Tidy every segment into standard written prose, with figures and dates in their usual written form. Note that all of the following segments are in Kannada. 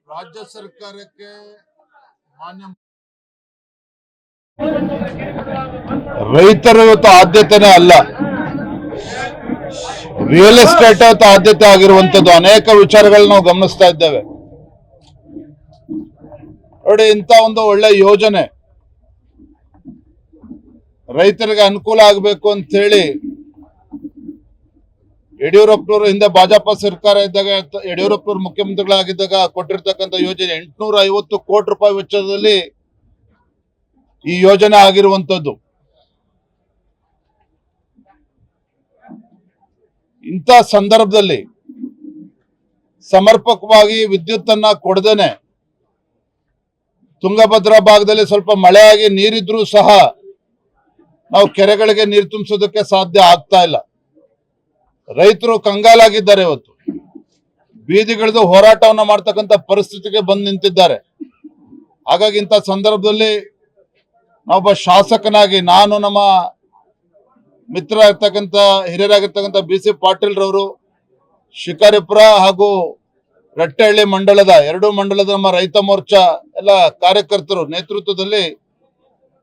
ರಾಜ್ಯ ಸರ್ಕಾರಕ್ಕೆ ಮಾನ್ಯ ರೈತರ ಇವತ್ತು ಆದ್ಯತೆನೇ ಅಲ್ಲ, ರಿಯಲ್ ಎಸ್ಟೇಟ್ ಇವತ್ತು ಆದ್ಯತೆ ಆಗಿರುವಂತದ್ದು. ಅನೇಕ ವಿಚಾರಗಳು ನಾವು ಗಮನಿಸ್ತಾ ಇದ್ದೇವೆ. ನೋಡಿ, ಇಂಥ ಒಂದು ಒಳ್ಳೆ ಯೋಜನೆ ರೈತರಿಗೆ ಅನುಕೂಲ ಆಗಬೇಕು ಅಂತ ಹೇಳಿ ಯಡಿಯೂರಪ್ಪನವರು ಹಿಂದೆ ಭಾಜಪ ಸರ್ಕಾರ ಇದ್ದಾಗ, ಯಡಿಯೂರಪ್ಪನವರು ಮುಖ್ಯಮಂತ್ರಿಗಳಾಗಿದ್ದಾಗ ಕೊಟ್ಟಿರ್ತಕ್ಕಂಥ ಯೋಜನೆ 850 ಕೋಟಿ ರೂಪಾಯಿ ವೆಚ್ಚದಲ್ಲಿ ಈ ಯೋಜನೆ ಆಗಿರುವಂತದ್ದು. ಇಂಥ ಸಂದರ್ಭದಲ್ಲಿ ಸಮರ್ಪಕವಾಗಿ ವಿದ್ಯುತ್ ಅನ್ನ ಕೊಡದೇನೆ ತುಂಗಭದ್ರಾ ಭಾಗದಲ್ಲಿ ಸ್ವಲ್ಪ ಮಳೆಯಾಗಿ ನೀರಿದ್ರೂ ಸಹ ನಾವು ಕೆರೆಗಳಿಗೆ ನೀರು ತುಂಬಿಸೋದಕ್ಕೆ ಸಾಧ್ಯ ಆಗ್ತಾ ಇಲ್ಲ. ರೈತರು ಕಂಗಾಲಾಗಿದ್ದಾರೆ. ಇವತ್ತು ಬೀದಿಗಿಳಿದು ಹೋರಾಟವನ್ನ ಮಾಡ್ತಕ್ಕಂಥ ಪರಿಸ್ಥಿತಿಗೆ ಬಂದು ನಿಂತಿದ್ದಾರೆ. ಹಾಗಾಗಿ ಇಂಥ ಸಂದರ್ಭದಲ್ಲಿ ನಾವೊಬ್ಬ ಶಾಸಕನಾಗಿ, ನಾನು ನಮ್ಮ ಮಿತ್ರ ಇರ್ತಕ್ಕಂಥ ಹಿರಿಯರಾಗಿರ್ತಕ್ಕಂಥ BC ಪಾಟೀಲ್ ರವರು, ಶಿಕಾರಿಪುರ ಹಾಗೂ ರಟ್ಟೆಹಳ್ಳಿ ಮಂಡಲದ 2 ಮಂಡಲದ ನಮ್ಮ ರೈತ ಮೋರ್ಚಾ ಎಲ್ಲ ಕಾರ್ಯಕರ್ತರು ನೇತೃತ್ವದಲ್ಲಿ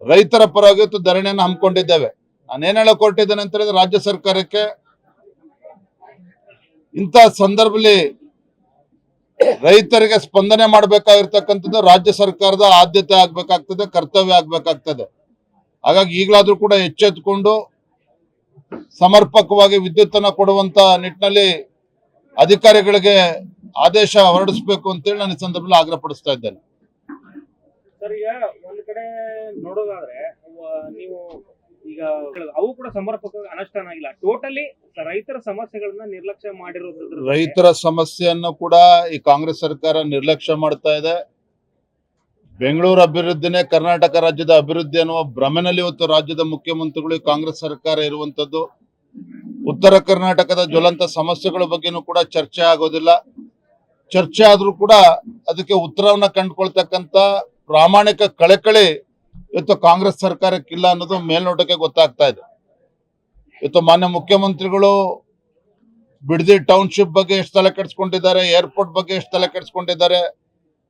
ರೈತರ ಪರವಾಗಿ ಇವತ್ತು ಧರಣಿಯನ್ನು ಹಮ್ಮಿಕೊಂಡಿದ್ದೇವೆ. ನಾನೇನ್ ಹೇಳಕ್ ಹೊರಟಿದ್ದೇನೆ ಅಂತ ಹೇಳಿದ್ರೆ, ರಾಜ್ಯ ಸರ್ಕಾರಕ್ಕೆ ಇಂಥ ಸಂದರ್ಭದಲ್ಲಿ ರೈತರಿಗೆ ಸ್ಪಂದನೆ ಮಾಡಬೇಕಾಗಿರ್ತಕ್ಕಂಥದ್ದು ರಾಜ್ಯ ಸರ್ಕಾರದ ಆದ್ಯತೆ ಆಗ್ಬೇಕಾಗ್ತದೆ, ಕರ್ತವ್ಯ ಆಗ್ಬೇಕಾಗ್ತದೆ. ಹಾಗಾಗಿ ಈಗಲಾದ್ರೂ ಕೂಡ ಎಚ್ಚೆತ್ತುಕೊಂಡು ಸಮರ್ಪಕವಾಗಿ ವಿದ್ಯುತ್ ಅನ್ನ ಕೊಡುವಂತ ನಿಟ್ಟಿನಲ್ಲಿ ಅಧಿಕಾರಿಗಳಿಗೆ ಆದೇಶ ಹೊರಡಿಸಬೇಕು ಅಂತೇಳಿ ನಾನು ಈ ಸಂದರ್ಭದಲ್ಲಿ ಆಗ್ರಹ ಪಡಿಸ್ತಾ ಇದ್ದೇನೆ. ಸರ್, ಈಗ ಒಂದ್ ಕಡೆ ನೋಡೋದಾದ್ರೆ ನೀವು ಈಗ ಅವು ಕೂಡ ಸಮರ್ಪಕವಾಗಿ ಅನುಷ್ಠಾನ ಆಗಿಲ್ಲ. ಟೋಟಲಿ ರೈತರ ಸಮಸ್ಯೆಗಳನ್ನ ನಿರ್ಲಕ್ಷ್ಯ ಮಾಡಿರೋದ್ರ ರೈತರ ಸಮಸ್ಯೆಯನ್ನು ಕೂಡ ಈ ಕಾಂಗ್ರೆಸ್ ಸರ್ಕಾರ ನಿರ್ಲಕ್ಷ್ಯ ಮಾಡ್ತಾ ಇದೆ. ಬೆಂಗಳೂರು ಅಭಿವೃದ್ಧಿನೇ ಕರ್ನಾಟಕ ರಾಜ್ಯದ ಅಭಿವೃದ್ಧಿ ಅನ್ನುವ ಭ್ರಮೆನಲ್ಲಿ ಇವತ್ತು ರಾಜ್ಯದ ಮುಖ್ಯಮಂತ್ರಿಗಳು ಕಾಂಗ್ರೆಸ್ ಸರ್ಕಾರ ಇರುವಂತದ್ದು. ಉತ್ತರ ಕರ್ನಾಟಕದ ಜ್ವಲಂತ ಸಮಸ್ಯೆಗಳ ಬಗ್ಗೆನೂ ಕೂಡ ಚರ್ಚೆ ಆಗೋದಿಲ್ಲ. ಚರ್ಚೆ ಆದ್ರೂ ಕೂಡ ಅದಕ್ಕೆ ಉತ್ತರವನ್ನ ಕಂಡುಕೊಳ್ತಕ್ಕಂಥ ಪ್ರಾಮಾಣಿಕ ಕಳಕಳಿ ಇವತ್ತು ಕಾಂಗ್ರೆಸ್ ಸರ್ಕಾರಕ್ಕಿಲ್ಲ ಅನ್ನೋದು ಮೇಲ್ನೋಟಕ್ಕೆ ಗೊತ್ತಾಗ್ತಾ ಇದೆ. ಇವತ್ತು ಮಾನ್ಯ ಮುಖ್ಯಮಂತ್ರಿಗಳು ಬಿಡದಿ ಟೌನ್ಶಿಪ್ ಬಗ್ಗೆ ಎಷ್ಟು ತಲೆ ಕೆಡಿಸ್ಕೊಂಡಿದ್ದಾರೆ, ಏರ್ಪೋರ್ಟ್ ಬಗ್ಗೆ ಎಷ್ಟು ತಲೆ ಕೆಡಿಸ್ಕೊಂಡಿದ್ದಾರೆ,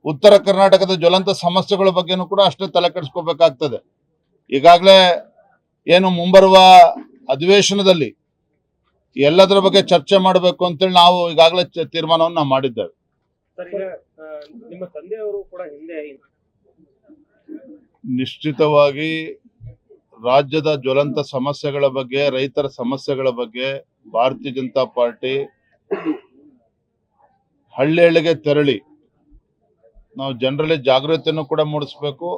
ಉತ್ತರ ಕರ್ನಾಟಕದ ಜ್ವಲಂತ ಸಮಸ್ಯೆಗಳ ಬಗ್ಗೆನೂ ಕೂಡ ಅಷ್ಟೇ ತಲೆ ಕೆಡಿಸ್ಕೋಬೇಕಾಗ್ತದೆ. ಈಗಾಗಲೇ ಏನು ಮುಂಬರುವ ಅಧಿವೇಶನದಲ್ಲಿ ಎಲ್ಲದರ ಬಗ್ಗೆ ಚರ್ಚೆ ಮಾಡಬೇಕು ಅಂತೇಳಿ ನಾವು ಈಗಾಗಲೇ ತೀರ್ಮಾನವನ್ನು ನಾವು ಮಾಡಿದ್ದೇವೆ. ನಿಮ್ಮ ತಂದೆಯವರು ಕೂಡ ಹಿಂದೆ ನಿಶ್ಚಿತವಾಗಿ ರಾಜ್ಯದ ಜ್ವಲಂತ ಸಮಸ್ಯೆಗಳ ಬಗ್ಗೆ, ರೈತರ ಸಮಸ್ಯೆಗಳ ಬಗ್ಗೆ ಭಾರತೀಯ ಜನತಾ ಪಾರ್ಟಿ ಹಳ್ಳಿ ಹಳ್ಳಿಗೆ ತೆರಳಿ ನಾವು ಜನರಲ್ಲಿ ಜಾಗೃತಿಯನ್ನು ಕೂಡ ಮೂಡಿಸಬೇಕು.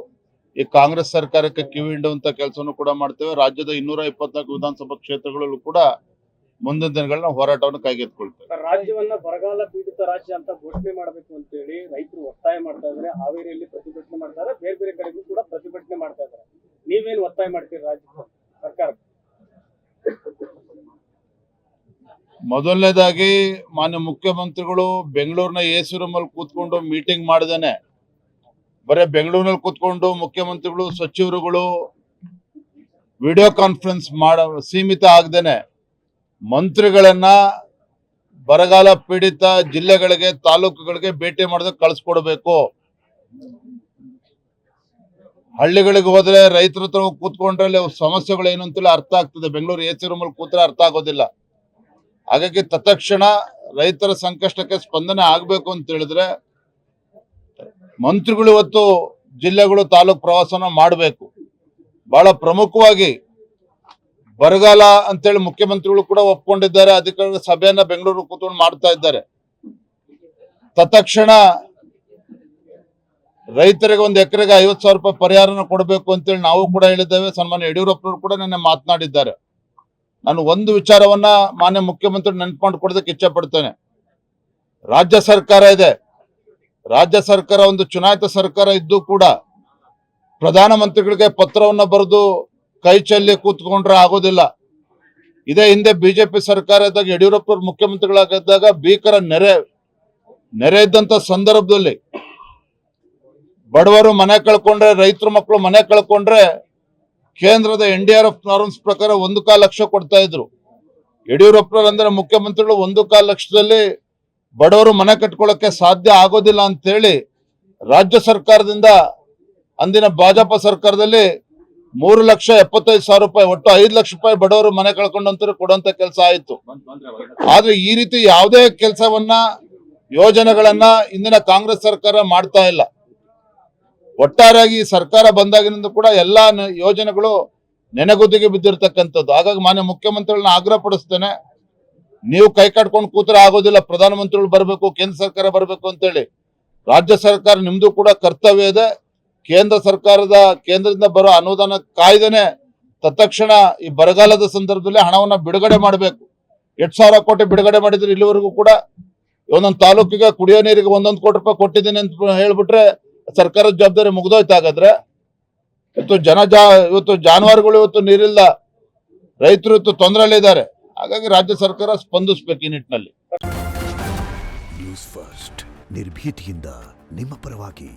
ಈ ಕಾಂಗ್ರೆಸ್ ಸರ್ಕಾರಕ್ಕೆ ಕಿವಿ ಹಿಂಡುವಂತ ಕೆಲಸವನ್ನು ಕೂಡ ಮಾಡ್ತೇವೆ. ರಾಜ್ಯದ 224 ವಿಧಾನಸಭಾ ಕ್ಷೇತ್ರಗಳಲ್ಲೂ ಕೂಡ ಮುಂದಿನ ದಿನಗಳನ್ನ ಹೋರಾಟವನ್ನು ಕೈಗೆತ್ತಿಕೊಳ್ತೇವೆ. ರಾಜ್ಯವನ್ನ ಬರಗಾಲ ಪೀಡಿತ ರಾಜ್ಯ ಅಂತ ಘೋಷಣೆ ಮಾಡಬೇಕು ಅಂತ ಹೇಳಿ ರೈತರು ಒತ್ತಾಯ ಮಾಡ್ತಾ ಇದ್ದಾರೆ. ಹಾವೇರಿಯಲ್ಲಿ ಪ್ರತಿಭಟನೆ ಮಾಡ್ತಾ ಇದ್ದಾರೆ, ಬೇರೆ ಬೇರೆ ಕಡೆಗೂ ಕೂಡ ಪ್ರತಿಭಟನೆ ಮಾಡ್ತಾ ಇದ್ದಾರೆ. ನೀವೇನು ಒತ್ತಾಯ ಮಾಡ್ತೀರಿ ರಾಜ್ಯ ಸರ್ಕಾರ? ಮೊದಲನೇದಾಗಿ ಮಾನ್ಯ ಮುಖ್ಯಮಂತ್ರಿಗಳು ಬೆಂಗಳೂರಿನ AC ರೂಮಲ್ಲಿ ಕೂತ್ಕೊಂಡು ಮೀಟಿಂಗ್ ಮಾಡದೇನೆ, ಬರೇ ಬೆಂಗಳೂರಿನಲ್ಲಿ ಕೂತ್ಕೊಂಡು ಮುಖ್ಯಮಂತ್ರಿಗಳು ಸಚಿವರುಗಳು ವಿಡಿಯೋ ಕಾನ್ಫರೆನ್ಸ್ ಸೀಮಿತ ಆಗದೇನೆ ಮಂತ್ರಿಗಳನ್ನ ಬರಗಾಲ ಪೀಡಿತ ಜಿಲ್ಲೆಗಳಿಗೆ, ತಾಲೂಕುಗಳಿಗೆ ಭೇಟಿ ಮಾಡೋದಕ್ಕೆ ಕಳಿಸ್ಕೊಡ್ಬೇಕು. ಹಳ್ಳಿಗಳಿಗೆ ಹೋದ್ರೆ ರೈತರ ಹತ್ರ ಕೂತ್ಕೊಂಡ್ರೆ ಅಲ್ಲಿ ಸಮಸ್ಯೆಗಳು ಏನು ಅಂತೇಳಿ ಅರ್ಥ ಆಗ್ತದೆ. ಬೆಂಗಳೂರು AC ರೂಮಲ್ಲಿ ಕೂತ್ರೆ ಅರ್ಥ ಆಗೋದಿಲ್ಲ. ಹಾಗಾಗಿ ತತ್ಕ್ಷಣ ರೈತರ ಸಂಕಷ್ಟಕ್ಕೆ ಸ್ಪಂದನೆ ಆಗ್ಬೇಕು ಅಂತ ಹೇಳಿದ್ರೆ ಮಂತ್ರಿಗಳು ಇವತ್ತು ಜಿಲ್ಲೆಗಳು, ತಾಲೂಕು ಪ್ರವಾಸನ ಮಾಡಬೇಕು. ಬಹಳ ಪ್ರಮುಖವಾಗಿ ಬರಗಾಲ ಅಂತೇಳಿ ಮುಖ್ಯಮಂತ್ರಿಗಳು ಕೂಡ ಒಪ್ಕೊಂಡಿದ್ದಾರೆ. ಅಧಿಕಾರಿಗಳ ಸಭೆಯನ್ನ ಬೆಂಗಳೂರು ಕೂತ್ಕೊಂಡು ಮಾಡ್ತಾ ಇದ್ದಾರೆ. ತತ್ಕ್ಷಣ ರೈತರಿಗೆ 1 ಎಕರೆಗೆ 50,000 ರೂಪಾಯಿ ಪರಿಹಾರನ ಕೊಡಬೇಕು ಅಂತೇಳಿ ನಾವು ಕೂಡ ಹೇಳಿದ್ದೇವೆ. ಸನ್ಮಾನ್ಯ ಯಡಿಯೂರಪ್ಪನವರು ಕೂಡ ನಿನ್ನೆ ಮಾತನಾಡಿದ್ದಾರೆ. ನಾನು ಒಂದು ವಿಚಾರವನ್ನ ಮಾನ್ಯ ಮುಖ್ಯಮಂತ್ರಿ ನೆನಪು ಮಾಡಿಕೊಡೋದಕ್ಕೆ ಇಚ್ಛೆ ಪಡ್ತೇನೆ. ರಾಜ್ಯ ಸರ್ಕಾರ ಇದೆ. ರಾಜ್ಯ ಸರ್ಕಾರ ಒಂದು ಚುನಾಯಿತ ಸರ್ಕಾರ ಇದ್ದು ಕೂಡ ಪ್ರಧಾನಮಂತ್ರಿಗಳಿಗೆ ಪತ್ರವನ್ನ ಬರೆದು ಕೈ ಚೆಲ್ಲಿ ಕೂತ್ಕೊಂಡ್ರೆ ಆಗೋದಿಲ್ಲ. ಇದೇ ಹಿಂದೆ ಬಿಜೆಪಿ ಸರ್ಕಾರ ಇದ್ದಾಗ, ಯಡಿಯೂರಪ್ಪ ಮುಖ್ಯಮಂತ್ರಿಗಳಾಗಿದ್ದಾಗ ಭೀಕರ ನೆರೆ ಇದ್ದಂತ ಸಂದರ್ಭದಲ್ಲಿ ಬಡವರು ಮನೆ ಕಳ್ಕೊಂಡ್ರೆ, ರೈತರ ಮಕ್ಕಳು ಮನೆ ಕಳ್ಕೊಂಡ್ರೆ ಕೇಂದ್ರದ NDRF ನಾರ್ಮ್ಸ್ ಪ್ರಕಾರ 1.25 ಲಕ್ಷ ಕೊಡ್ತಾ ಇದ್ರು. ಯಡಿಯೂರಪ್ಪನವರು ಅಂದ್ರೆ ಮುಖ್ಯಮಂತ್ರಿಗಳು 1.25 ಲಕ್ಷದಲ್ಲಿ ಬಡವರು ಮನೆ ಕಟ್ಕೊಳ್ಳೋಕೆ ಸಾಧ್ಯ ಆಗೋದಿಲ್ಲ ಅಂತೇಳಿ ರಾಜ್ಯ ಸರ್ಕಾರದಿಂದ ಅಂದಿನ ಭಾಜಪ ಸರ್ಕಾರದಲ್ಲಿ 3,75,000 ರೂಪಾಯಿ ಒಟ್ಟು 5 ಲಕ್ಷ ರೂಪಾಯಿ ಬಡವರು ಮನೆ ಕಳ್ಕೊಂಡಂತರು ಕೊಡುವಂತ ಕೆಲಸ ಆಯ್ತು. ಆದ್ರೆ ಈ ರೀತಿ ಯಾವುದೇ ಕೆಲಸವನ್ನ ಯೋಜನೆಗಳನ್ನ ಇಂದಿನ ಕಾಂಗ್ರೆಸ್ ಸರ್ಕಾರ ಮಾಡ್ತಾ ಇಲ್ಲ. ಒಟ್ಟಾರೆಯಾಗಿ ಈ ಸರ್ಕಾರ ಬಂದಾಗಿನಿಂದ ಕೂಡ ಎಲ್ಲಾ ಯೋಜನೆಗಳು ನೆನೆಗುದಿಗೆ ಬಿದ್ದಿರ್ತಕ್ಕಂಥದ್ದು. ಹಾಗಾಗಿ ಮಾನ್ಯ ಮುಖ್ಯಮಂತ್ರಿಗಳನ್ನ ಆಗ್ರಹ ಪಡಿಸ್ತೇನೆ, ನೀವು ಕೈ ಕಟ್ಕೊಂಡು ಕೂತ್ರೆ ಆಗೋದಿಲ್ಲ, ಪ್ರಧಾನಮಂತ್ರಿಗಳು ಬರಬೇಕು, ಕೇಂದ್ರ ಸರ್ಕಾರ ಬರಬೇಕು ಅಂತೇಳಿ. ರಾಜ್ಯ ಸರ್ಕಾರ ನಿಮ್ದು ಕೂಡ ಕರ್ತವ್ಯ ಇದೆ. ಕೇಂದ್ರದಿಂದ ಬರೋ ಅನುದಾನ ಕಾಯ್ದೇನೆ ತತ್ಕ್ಷಣ ಈ ಬರಗಾಲದ ಸಂದರ್ಭದಲ್ಲಿ ಹಣವನ್ನ ಬಿಡುಗಡೆ ಮಾಡಬೇಕು. 8,000 ಕೋಟಿ ಬಿಡುಗಡೆ ಮಾಡಿದ್ರೆ ಇಲ್ಲಿವರೆಗೂ ಕೂಡ ಒಂದೊಂದು ತಾಲೂಕಿಗೆ ಕುಡಿಯೋ ನೀರಿಗೆ 1 ಕೋಟಿ ರೂಪಾಯಿ ಕೊಟ್ಟಿದ್ದೀನಿ ಅಂತ ಹೇಳ್ಬಿಟ್ರೆ ಸರ್ಕಾರದ ಜವಾಬ್ದಾರಿ ಮುಗ್ದೋಯ್ತಾಗಾದ್ರೆ. ಇವತ್ತು ಜಾನುವಾರುಗಳು ಇವತ್ತು ನೀರಿಲ್ಲ, ರೈತರು ಇವತ್ತು ತೊಂದರೆಯಲ್ಲಿದ್ದಾರೆ. ಹಾಗಾಗಿ ರಾಜ್ಯ ಸರ್ಕಾರ ಸ್ಪಂದಿಸಬೇಕು ಈ ನಿಟ್ಟಿನಲ್ಲಿ. ನ್ಯೂಸ್ ಫಸ್ಟ್ ನಿರ್ಭೀತಿಯಿಂದ ನಿಮ್ಮ ಪರವಾಗಿ.